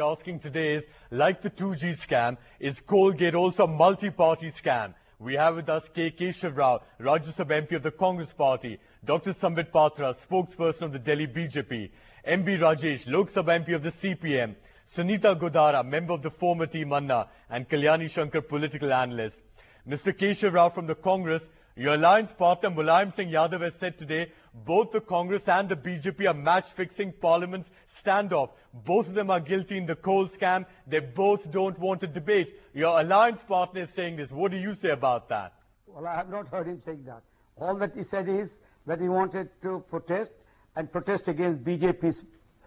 we're asking today is, like the 2G scam, is Coalgate also a multi-party scam? We have with us K. Keshav Rao, Rajya Sabha MP of the Congress Party, Dr. Sambit Patra, spokesperson of the Delhi BJP, MB Rajesh, Lok Sabha MP of the CPM, Sunita Godara, member of the former Team Anna, and Kalyani Shankar, political analyst. Mr. Keshav Rao from the Congress, your alliance partner Mulayam Singh Yadav has said today both the Congress and the BJP are match-fixing Parliament's standoff. Both of them are guilty in the coal scam. They both don't want to debate. Your alliance partner is saying this. What do you say about that? Well, I have not heard him saying that. All that he said is that he wanted to protest against BJP's.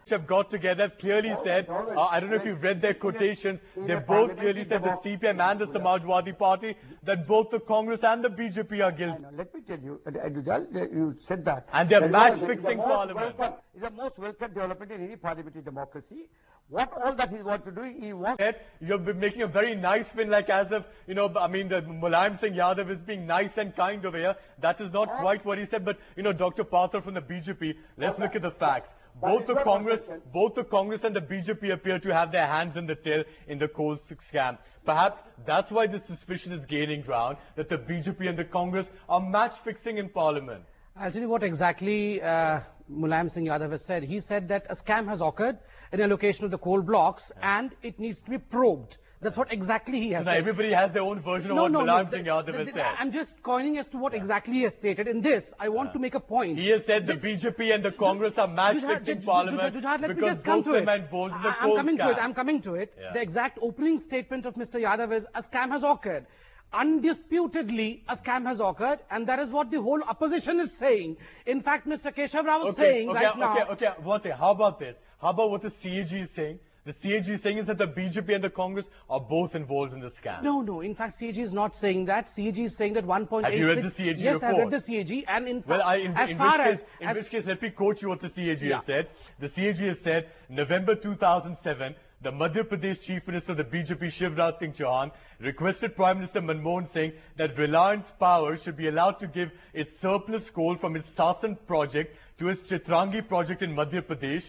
Have got together, clearly said, I don't know if you've read their quotations, they both clearly said, the CPM and the Samajwadi Party, that both the Congress and the BJP are guilty. Let me tell you, you said that. And they're match-fixing Parliament. It's the most welcome development in any parliamentary democracy. What all that he wants to do, he wants... You're making a very nice spin, like as if, you know, I mean, the Mulayam Singh Yadav is being nice and kind over here. That is not quite what he said, but, you know, Dr. Patra from the BJP, let's look at the facts. Both the Congress and the BJP appear to have their hands in the till in the coal scam. Perhaps that's why this suspicion is gaining ground, that the BJP and the Congress are match-fixing in Parliament. I'll tell you what exactly Mulayam Singh Yadav has said. He said that a scam has occurred in the allocation of the coal blocks and it needs to be probed. That's what exactly he has said. Everybody has their own version of what Mulayam Singh Yadav has said. I'm just coining as to what exactly he has stated. In this, I want to make a point. He has said the BJP and the Congress are match-fixing Parliament because both of them are involved in the coal scam. I'm coming to it. The exact opening statement of Mr. Yadav is, a scam has occurred. Undisputedly, a scam has occurred, and that is what the whole opposition is saying. In fact, Mr. Keshav Rao is saying right now... One second. How about this? How about what the CAG is saying? The CAG is saying is that the BJP and the Congress are both involved in the scam. No. In fact, CAG is not saying that. CAG is saying that 1.8... Have you read the CAG report? Yes, I read the CAG. And in fact, in which case, let me quote you what the CAG has said. The CAG has said, November 2007, the Madhya Pradesh Chief Minister of the BJP, Shivraj Singh Chauhan, requested Prime Minister Manmohan Singh that Reliance Power should be allowed to give its surplus coal from its Sasan project to its Chitrangi project in Madhya Pradesh.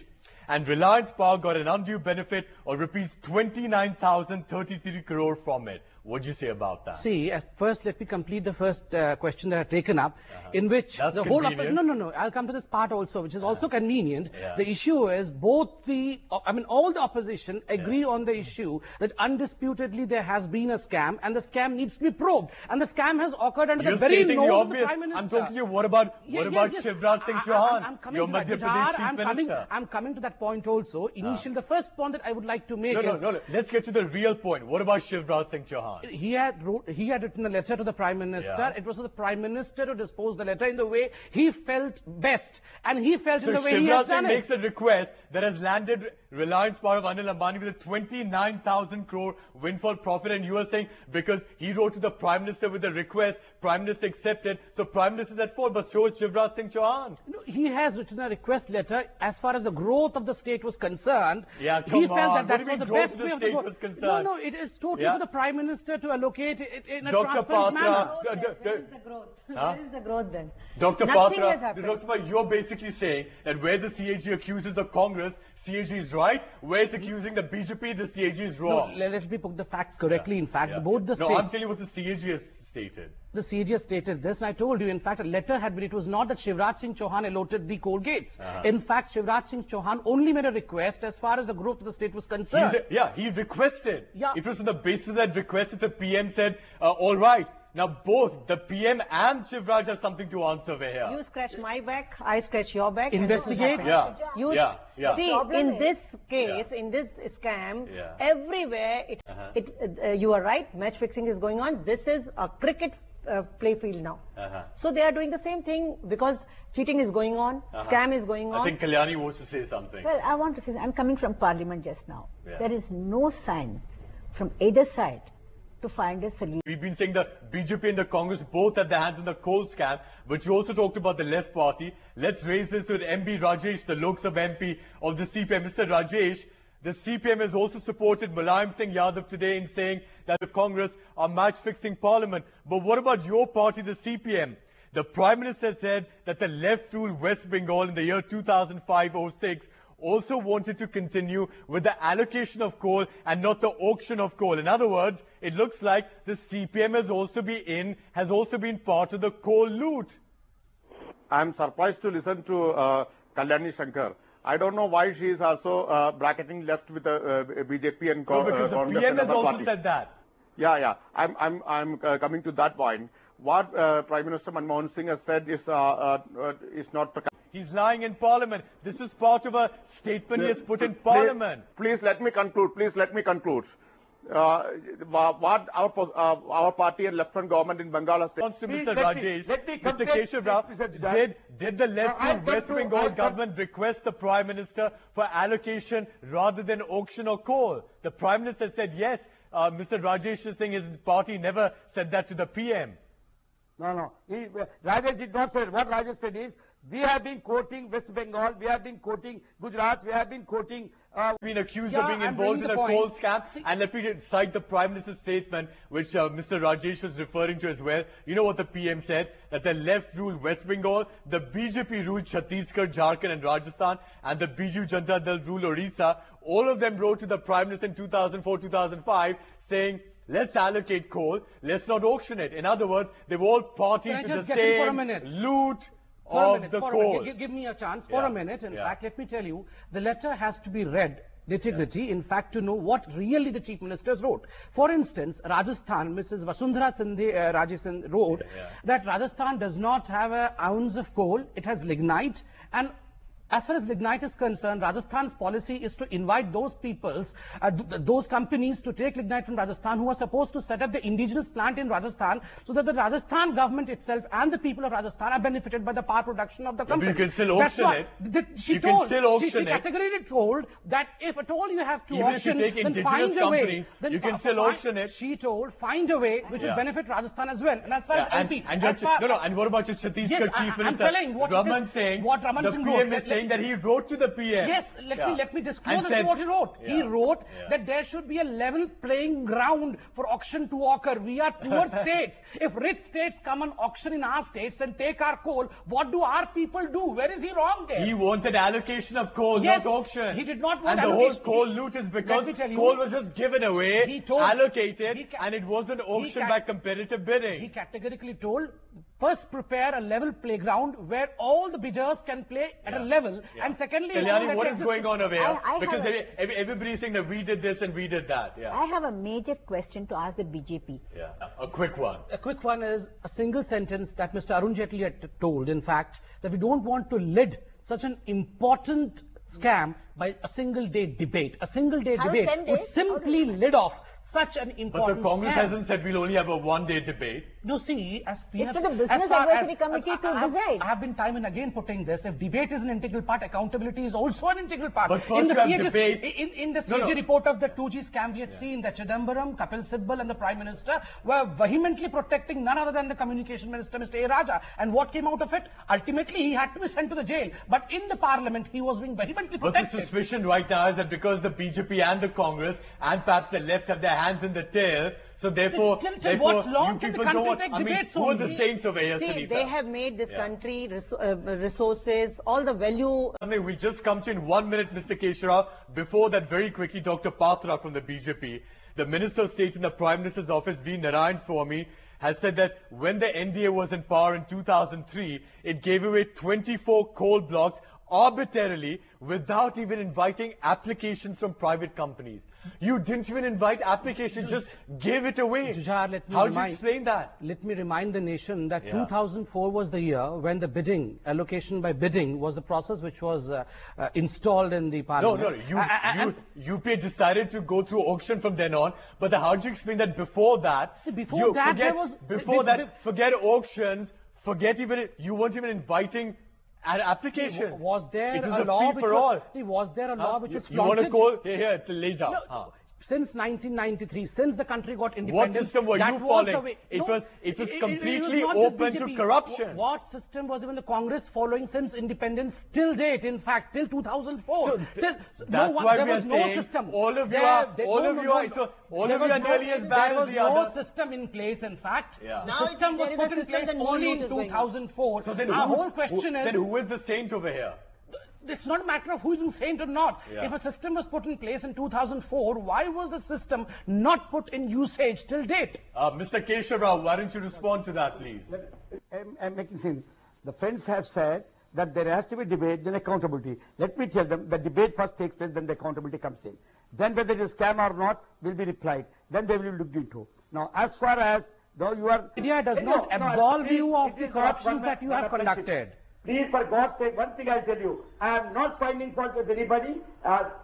And Reliance Power got an undue benefit of rupees 29,033 crore from it. What do you say about that? See, at first, let me complete the first question that I've taken up, in which That's the whole... No. I'll come to this part also, which is also convenient. The issue is both all the opposition agree on the issue that undisputedly there has been a scam and the scam needs to be probed. And the scam has occurred under the very nose of the Prime Minister. I'm talking to you, what about Shivraj Singh Chauhan, your Madhya Pradesh Chief Minister? I'm coming to that point also. Initially, the first point that I would like to make is... No. Let's get to the real point. What about Shivraj Singh Chauhan? He had written a letter to the Prime Minister. It was for the Prime Minister to dispose the letter in the way he felt best. And he felt in the way he has done it. Shivraj Singh makes a request that has landed Reliance Power of Anil Ambani with a 29,000 crore windfall profit. And you are saying because he wrote to the Prime Minister with a request, Prime Minister accepted, so Prime Minister is at fault, but so is Shivraj Singh Chauhan. No, he has written a request letter as far as the growth of the state was concerned. He felt that that's what the best way of the was concerned. No, it is totally for the Prime Minister to allocate it in a Dr. transparent manner. Where is the growth? Where is the growth then? Dr. Nothing has Patra, happened. you're basically saying that where the CAG accuses the Congress, CAG is right. Where it's accusing the BJP, the CAG is wrong. No, let me put the facts correctly. In fact, both the states... No, I'm telling you what the CAG has stated. The CAG has stated this, and I told you, in fact, a letter had been... It was not that Shivraj Singh Chauhan allotted the coal gates. In fact, Shivraj Singh Chauhan only made a request as far as the growth of the state was concerned. He requested. It was on the basis of that request that the PM said, all right. Now both the PM and Shivraj have something to answer over here. You scratch my back, I scratch your back. Investigate. See, in this case, in this scam, everywhere, you are right, match fixing is going on. This is a cricket play field now. So they are doing the same thing because cheating is going on, scam is going on. I think Kalyani wants to say something. Well, I want to say, I'm coming from Parliament just now. There is no sign from either side to find a solution. We've been saying the BJP and the Congress both had their hands in the coal scam, but you also talked about the left party. Let's raise this with MB Rajesh, the Lok Sabha MP of the CPM. Mr. Rajesh, the CPM has also supported Mulayam Singh Yadav today in saying that the Congress are match-fixing Parliament. But what about your party, the CPM? The Prime Minister said that the left ruled West Bengal in the year 2005-06 also wanted to continue with the allocation of coal and not the auction of coal. In other words, it looks like the CPM has also been part of the coal loot. I'm surprised to listen to Kalyani Shankar. I don't know why she is also bracketing left with the BJP and Congress. No, because the PM has also said that. Yeah. I'm coming to that point. What Prime Minister Manmohan Singh has said is not. He's lying in Parliament. This is part of a statement he has put in Parliament. Please let me conclude. What our party and left-front government in Bengal has to Mr. Rajesh, Mr. Keshav Rao, did the left-wing West Bengal government request the Prime Minister for allocation rather than auction or coal? The Prime Minister said yes. Mr. Rajesh is saying his party never said that to the PM. No. Rajesh did not say. What Rajesh said is, we have been quoting West Bengal, we have been quoting Gujarat, we have been quoting... been accused of being involved in a coal scam. And let me cite the Prime Minister's statement, which Mr. Rajesh was referring to as well. You know what the PM said? That the left ruled West Bengal, the BJP ruled Chhattisgarh, Jharkhand and Rajasthan, and the Biju Janata Dal ruled Orissa. All of them wrote to the Prime Minister in 2004-2005 saying, let's allocate coal, let's not auction it. In other words, they were all parties to the same loot of the coal. Give me a chance for a minute. In fact, let me tell you, the letter has to be read nitty-gritty, in fact, to know what really the Chief Ministers wrote. For instance, Rajasthan, Mrs. Vasundhara Rajesh wrote that Rajasthan does not have an ounce of coal, it has lignite, and as far as lignite is concerned, Rajasthan's policy is to invite those those companies to take lignite from Rajasthan who are supposed to set up the indigenous plant in Rajasthan so that the Rajasthan government itself and the people of Rajasthan are benefited by the power production of the company. You can still auction it. She categorically told that if at all you have to auction, then find a way. You can still auction it. She told, find a way which will benefit Rajasthan as well. And as far as MP... And what about your Chhattisgarh Chief Minister? I'm telling what Raman saying, what Raman the Singh PM wrote. is saying that he wrote to the PM. Yes, let me disclose what he wrote. He wrote that there should be a level playing ground for auction to occur. We are poor states. If rich states come and auction in our states and take our coal, what do our people do? Where is he wrong there? He wanted allocation of coal, not auction. He did not want allocation. And the whole coal loot is because coal was just given away, allocated, and it wasn't auctioned by competitive bidding. He categorically told, first prepare a level playground where all the bidders can play at a level, and secondly... Kalyani, what is going on over here? Because everybody is saying that we did this and we did that. I have a major question to ask the BJP. A quick one. A quick one is a single sentence that Mr. Arun Jaitley had told, in fact, that we don't want to lid such an important scam by a single day debate. A single day debate would simply lid off such an important But the Congress scam. hasn't said we'll only have a one-day debate. No, see, as we have... It's to the Business Advisory Committee to decide. I have been time and again putting this. If debate is an integral part, accountability is also an integral part. But first debate... In the CAG report of the 2G scam, we had seen that Chidambaram, Kapil Sibal and the Prime Minister were vehemently protecting none other than the Communication Minister, Mr. A. Raja. And what came out of it? Ultimately, he had to be sent to the jail. But in the Parliament, he was being vehemently protected. But the suspicion right now is that because the BJP and the Congress and perhaps the left have their hands in the tail, so therefore, you people don't want... I mean, who are the saints over here, See, they have made this country resources, all the value... We just come to in 1 minute, Mr. Keshav. Before that, very quickly, Dr. Patra from the BJP, the Minister of State in the Prime Minister's office, V. Narayan Swamy, has said that when the NDA was in power in 2003, it gave away 24 coal blocks arbitrarily without even inviting applications from private companies. You didn't even invite applications, just gave it away. Jujar, how do you explain that? Let me remind the nation that 2004 was the year when the bidding, allocation by bidding, was the process which was installed in the Parliament. No, UP decided to go through auction from then on, but how do you explain that before that? See, before that, forget auctions, forget even, you weren't even inviting applications. Was there it was a law free for all? Was there a law which was flaunted? You want to call? Here, Leja. No. Since 1993, since the country got independence, what system were you following? It was completely open to corruption. What system was even the Congress following since independence till date? In fact, till 2004. That's why we are saying all of you are nearly as bad as the others. There was no system in place. In fact, the system was put in place only in 2004. So then our whole question is, then who is the saint over here? it's not a matter of who is insane or not. If a system was put in place in 2004, why was the system not put in usage till date? Mr. Keshav Rao, why don't you respond to that, please? I'm making sense. The friends have said that there has to be debate, then accountability. Let me tell them, the debate first takes place, then the accountability comes in. Then whether it is scam or not will be replied. Then they will look into. Now, as far as though you are... India does not absolve you of the corruptions that you have conducted. Please, for God's sake, one thing I'll tell you. I am not finding fault with anybody.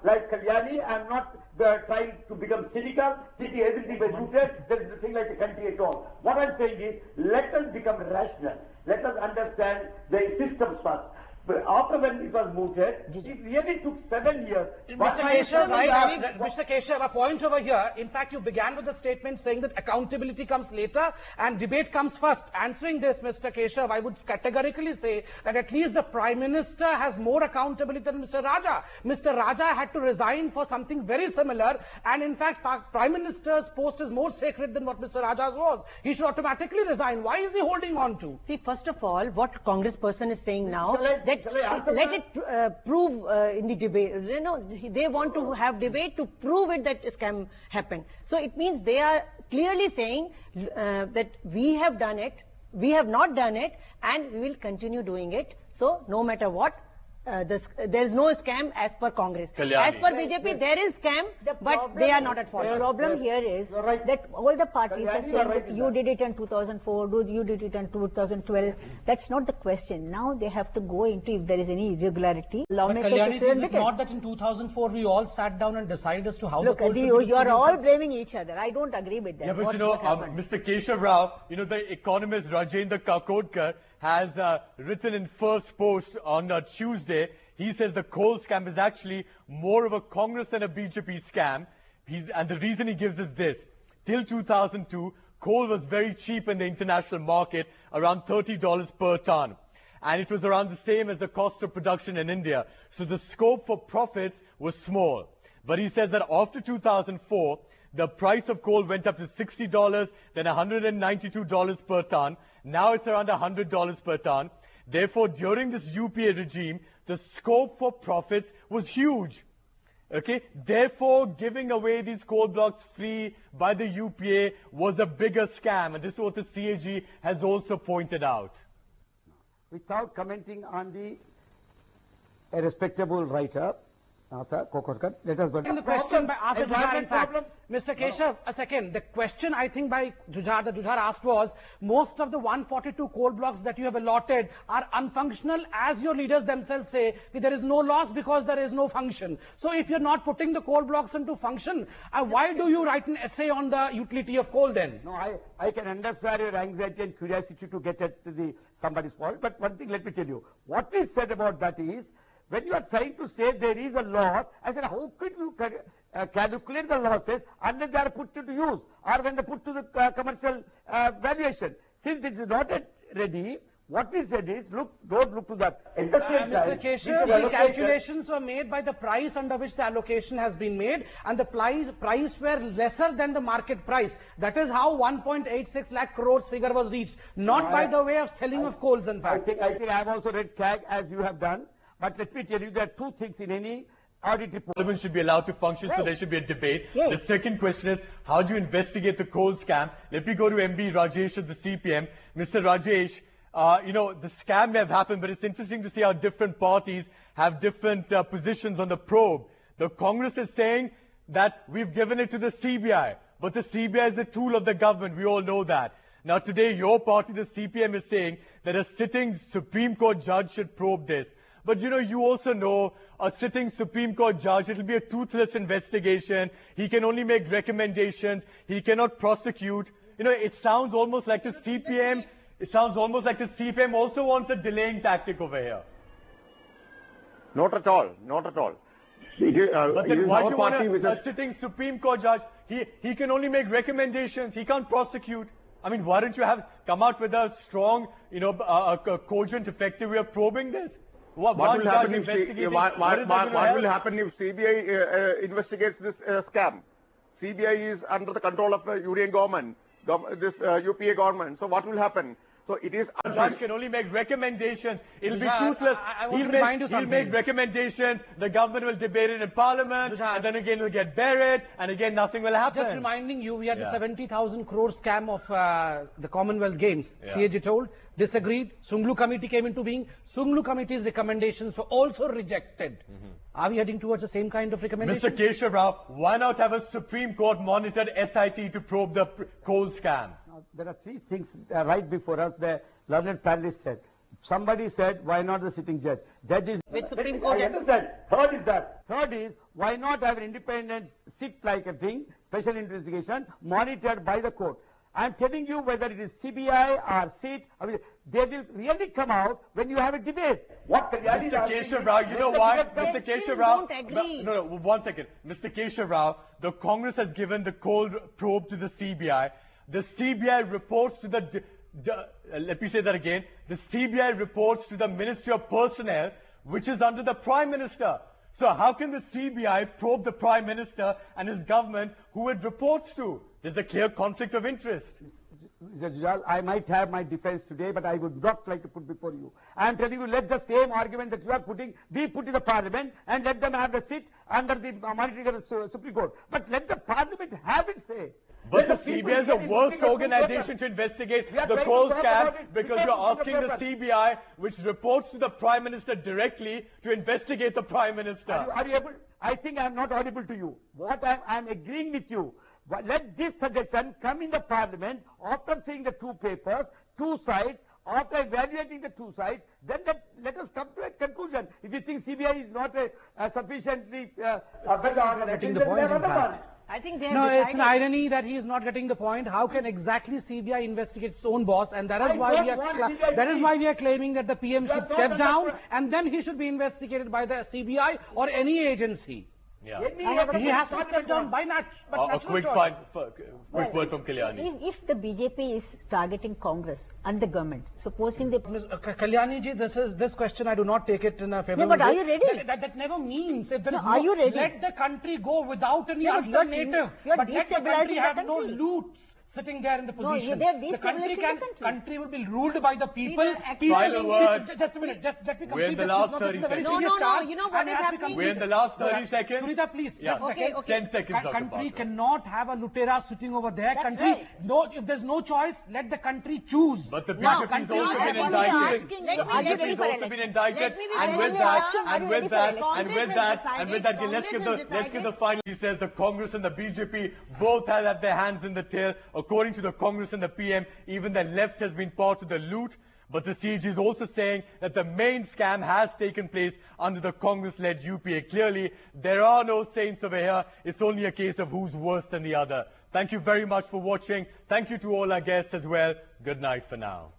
Like Kalyani, I am not trying to become cynical, thinking everything was rooted. There is nothing like a country at all. What I'm saying is, let us become rational. Let us understand the systems first. But after when it was mooted, it really took 7 years. Mr. Keshav, Mr. Keshav, a point over here. In fact, you began with a statement saying that accountability comes later and debate comes first. Answering this, Mr. Keshav, I would categorically say that at least the Prime Minister has more accountability than Mr. Raja. Mr. Raja had to resign for something very similar, and in fact, Prime Minister's post is more sacred than what Mr. Raja's was. He should automatically resign. Why is he holding on to? See, first of all, what Congress person is saying now, let it prove in the debate. You know, they want to have debate to prove it that scam happened. So it means they are clearly saying that we have done it, we have not done it, and we will continue doing it. So no matter what, there is no scam as per Congress. Kalyani. As per BJP, there is scam, but they are not at fault. The problem here is that all the parties are saying that you did it in 2004, you did it in 2012. That's not the question. Now they have to go into if there is any irregularity. But Kalyani, is it not that in 2004 we all sat down and decided as to how the coal should be you are all blaming each other. I don't agree with that. Yeah, but Mr. Keshav Rao, the economist Rajendra Kakodkar has written in first post on Tuesday. He says the coal scam is actually more of a Congress than a BJP scam. And the reason he gives is this. Till 2002, coal was very cheap in the international market, around $30 per ton. And it was around the same as the cost of production in India. So the scope for profits was small. But he says that after 2004, the price of coal went up to $60, then $192 per ton. Now it's around $100 per ton. Therefore, during this UPA regime, the scope for profits was huge. Okay? Therefore, giving away these coal blocks free by the UPA was a bigger scam. And this is what the CAG has also pointed out. Without commenting on a respectable writer, let us go. The question by after Jujar, in fact, Mr. Keshav, a second. The question I think by Jujar, that Jujar asked was, most of the 142 coal blocks that you have allotted are unfunctional, as your leaders themselves say, there is no loss because there is no function. So if you're not putting the coal blocks into function, why do you write an essay on the utility of coal then? No, I can understand your anxiety and curiosity to get at somebody's fault, but one thing let me tell you. What we said about that is, when you are trying to say there is a loss, I said, how could you calculate the losses unless they are put to use or when they put to the commercial valuation? Since it is not yet ready, what we said is, don't look to that. At the same time, Mr. Keshav, the calculations were made by the price under which the allocation has been made, and the price were lesser than the market price. That is how 1.86 lakh crores figure was reached, not by the way of selling of coals, in fact. I think I have also read CAG as you have done. But let me tell you, there are two things in any audit report. Parliament should be allowed to function, so there should be a debate. The second question is, how do you investigate the coal scam? Let me go to MB Rajesh of the CPM. Mr. Rajesh, the scam may have happened, but it's interesting to see how different parties have different positions on the probe. The Congress is saying that we've given it to the CBI, but the CBI is the tool of the government. We all know that. Now today, your party, the CPM, is saying that a sitting Supreme Court judge should probe this. But you also know a sitting Supreme Court judge, it will be a toothless investigation. He can only make recommendations. He cannot prosecute. It sounds almost like the CPM, also wants a delaying tactic over here. Not at all. Not at all. But then why do you want a sitting Supreme Court judge? He can only make recommendations. He can't prosecute. I mean, why don't you have come out with a strong, a cogent, effective way of probing this? What will happen if CBI investigates this scam? CBI is under the control of the Union government, this UPA government. So what will happen? So it is. The judge can only make recommendations. It'll be toothless. I want to remind you something. He'll make recommendations. The government will debate it in Parliament, and then again it'll get buried, and again nothing will happen. Just reminding you, we had the 70,000 crore scam of the Commonwealth Games. CAG told, disagreed. Sunglu committee came into being. Sunglu committee's recommendations were also rejected. Are we heading towards the same kind of recommendations? Mr. Keshav Rao, why not have a Supreme Court monitored SIT to probe the coal scam? There are three things right before us. The learned panelist said. Somebody said, why not the sitting judge? Judge is... With Supreme Court... I understand. Third is that. Third is, why not have an independent sit like a thing, special investigation, monitored by the court? I am telling you whether it is CBI or SIT, I mean, they will really come out when you have a debate. What Mr. Keshav Rao, you know why? Mr. Keshav Rao, don't agree. no, 1 second. Mr. Keshav Rao, the Congress has given the coal probe to the CBI. The CBI reports to the, let me say that again, the CBI reports to the Ministry of Personnel, which is under the Prime Minister. So how can the CBI probe the Prime Minister and his government who it reports to? There's a clear conflict of interest. Mr. Jujal, I might have my defense today, but I would not like to put before you. I am telling you, let the same argument that you are putting be put in the Parliament and let them have the seat under the monitoring of the Supreme Court. But let the Parliament have its say. But the CBI is the worst organization to investigate the coal scam because you're asking the CBI, which reports to the Prime Minister directly, to investigate the Prime Minister. Are you able? I think I am not audible to you. What I am agreeing with you. But let this suggestion come in the Parliament after seeing the two papers, two sides. After evaluating the two sides, then let us come to a conclusion. If you think CBI is not a sufficiently better getting the point, in fact. I think they have No, decided. it's an irony that he is not getting the point. How can exactly CBI investigate its own boss? And that is why we are claiming that the PM should step down, and then he should be investigated by the CBI or any agency. Yeah. He has to step down by A quick word from Kalyani. If the BJP is targeting Congress and the government, supposing they... Kalyani ji, this question I do not take it in a favorable No, but are way. you ready? That never means if there is are you ready? Let the country go without any No, you are alternative. you But let the country destabilizing have the no country. loots sitting there in the position. they are The country destabilizing the country will be ruled by the people. Final word. Just a minute. Just let me complete We're in the this. last No, 30 this is a very seconds. serious No, charge, you know what and is it has happening? become- We're in the last 30 seconds. Sunita, please. Yeah. Just a second. Okay. 10 seconds, Dr. Country Patra. cannot have a Lutera sitting over there. That's Country, right. no, if there's no choice, let the country choose. But the Now, BJP has country also has been one indicted. asking, The are you BJP ready has for also election? been indicted. Let me be And very with clear. that, Are and you with ready for that, election? and with that, let's give the final. He says the Congress and the BJP both have their hands in the tail. According to the Congress and the PM, even the left has been part of the loot. But the CG is also saying that the main scam has taken place under the Congress-led UPA. Clearly, there are no saints over here. It's only a case of who's worse than the other. Thank you very much for watching. Thank you to all our guests as well. Good night for now.